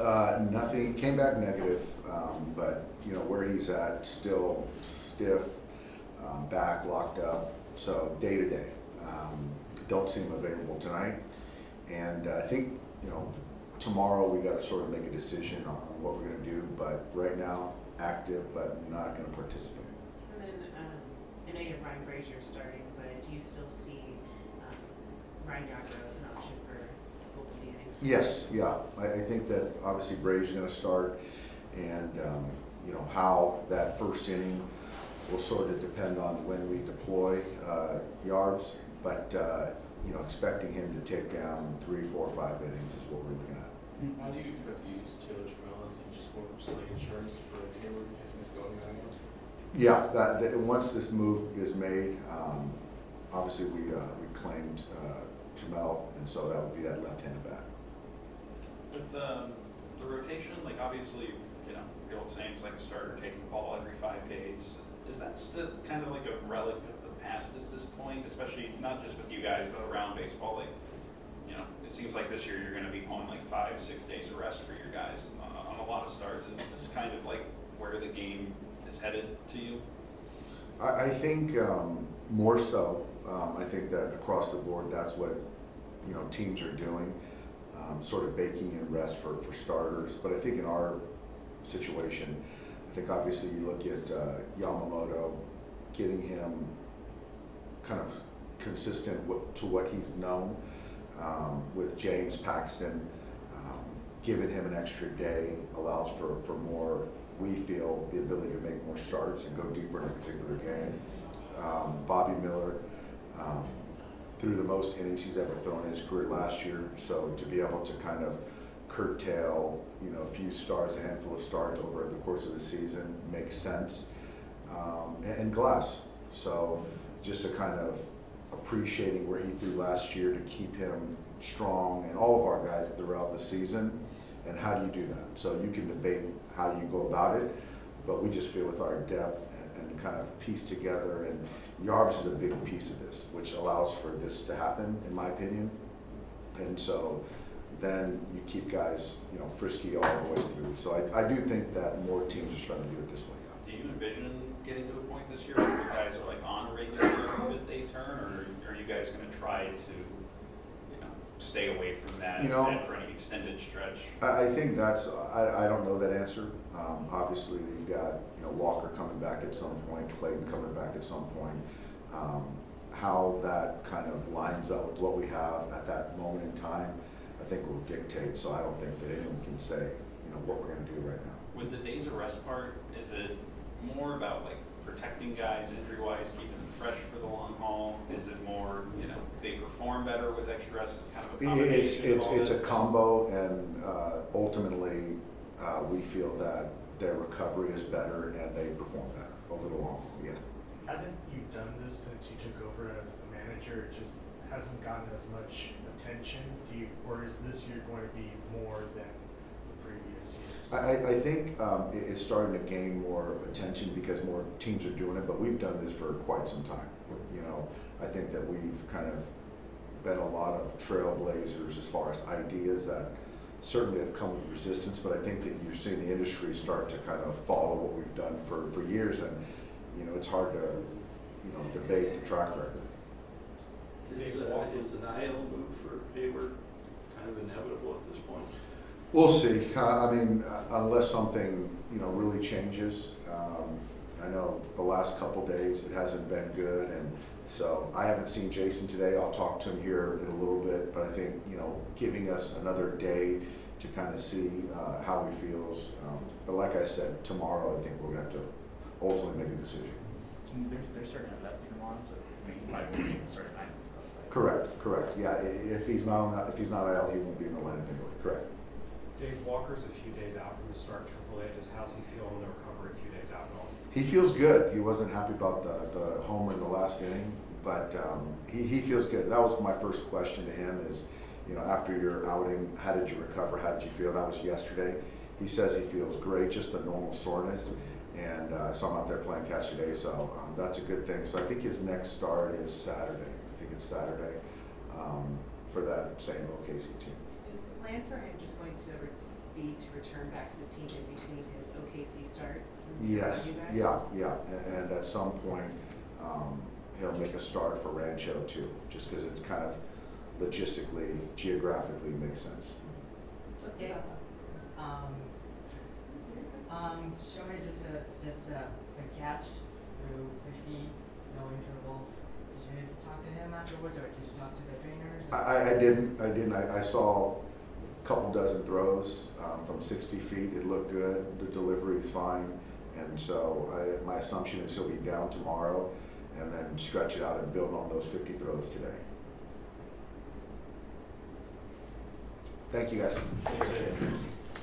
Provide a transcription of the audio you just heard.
Nothing, came back negative, but where he's at, still stiff, back locked up, so day to day. Don't see him available tonight, and I think tomorrow we got to sort of make a decision on what we're going to do, but right now active but not going to participate. And then I know you have Ryan Brazier starting, but do you still see Ryan Yarbrough as an option for both of the innings? Yes, yeah. I think that obviously Bray's going to start, and how that first inning will sort of depend on when we deploy Yarbs, but expecting him to take down 3, 4, 5 innings is what we're looking at. How do you expect to use Taylor Trammell? Is he just more slate insurance for Heyward because he's going out? Yeah, that once this move is made, obviously we claimed Jamel, and so that would be that left-handed bat. With the rotation, like obviously, the old saying is like a starter taking the ball every 5 days. Is that still kind of like a relic of the past at this point, especially not just with you guys, but around baseball? Like, it seems like this year you're going to be pulling like 5, 6 days of rest for your guys on a lot of starts. Is it just kind of like where the game is headed to you? I think more so. I think that across the board, that's what teams are doing, sort of baking in rest for starters. But I think in our situation, I think obviously you look at Yamamoto, getting him kind of consistent to what he's known, with James Paxton, giving him an extra day allows for more, we feel, the ability to make more starts and go deeper in a particular game. Bobby Miller, threw the most innings he's ever thrown in his career last year, so to be able to kind of curtail a few starts, a handful of starts over the course of the season makes sense. And Glass, so just to kind of appreciating where he threw last year to keep him strong, and all of our guys throughout the season. And how do you do that? So you can debate how you go about it, but we just feel with our depth and kind of piece together, and Yarbs is a big piece of this, which allows for this to happen, in my opinion. And so then you keep guys, frisky all the way through. So I do think that more teams are starting to do it this way. Do you envision getting to a point this year where you guys are like on a regular midday turn, or are you guys going to try to stay away from that for any extended stretch? I think that's, I don't know that answer. Obviously we've got Walker coming back at some point, Clayton coming back at some point. How that kind of lines up with what we have at that moment in time, I think will dictate. So I don't think that anyone can say what we're going to do right now. With the days of rest part, is it more about like protecting guys injury-wise, keeping them fresh for the long haul? Is it more, they perform better with extra rest, kind of a combination? It's a combo, and ultimately we feel that their recovery is better and they perform better over the long haul. Yeah. Haven't you done this since you took over as the manager? It just hasn't gotten as much attention. Or is this year going to be more than the previous years? I think it's starting to gain more attention because more teams are doing it, but we've done this for quite some time. I think that we've kind of been a lot of trailblazers as far as ideas that certainly have come with resistance, but I think that you're seeing the industry start to kind of follow what we've done for years, and it's hard to debate the track record. Is an IL move for Heyward kind of inevitable at this point? We'll see. I mean, unless something really changes. I know the last couple days it hasn't been good, and so I haven't seen Jason today. I'll talk to him here in a little bit, but I think giving us another day to kind of see how he feels. But like I said, tomorrow I think we're going to have to ultimately make a decision. They're starting at lefty tomorrow, so he probably won't start at 9. Correct. Yeah, if he's not out, he won't be in the lineup anyway. Correct. Dave, Walker's a few days out from the start AAA. How's he feel in the recovery a few days out going? He feels good. He wasn't happy about the homer in the last inning, but he feels good. That was my first question to him is, after your outing, how did you recover? How did you feel? That was yesterday. He says he feels great, just the normal soreness. And so I'm out there playing catch today, so that's a good thing. So I think his next start is Saturday. I think it's Saturday for that same OKC team. Is the plan for him just going to be to return back to the team in between his OKC starts? and Yes, you guys? yeah, and at some point, he'll make a start for Rancho too, just because it's kind of logistically, geographically makes sense. What's Okay. the Shohei just a catch through 50, no intervals. Did you talk to him afterwards, or did you talk to the trainers? I didn't. I saw a couple dozen throws from 60 feet. It looked good. The delivery is fine. And so my assumption is he'll be down tomorrow and then stretch it out and build on those 50 throws today. Thank you, guys. Thanks, Jay.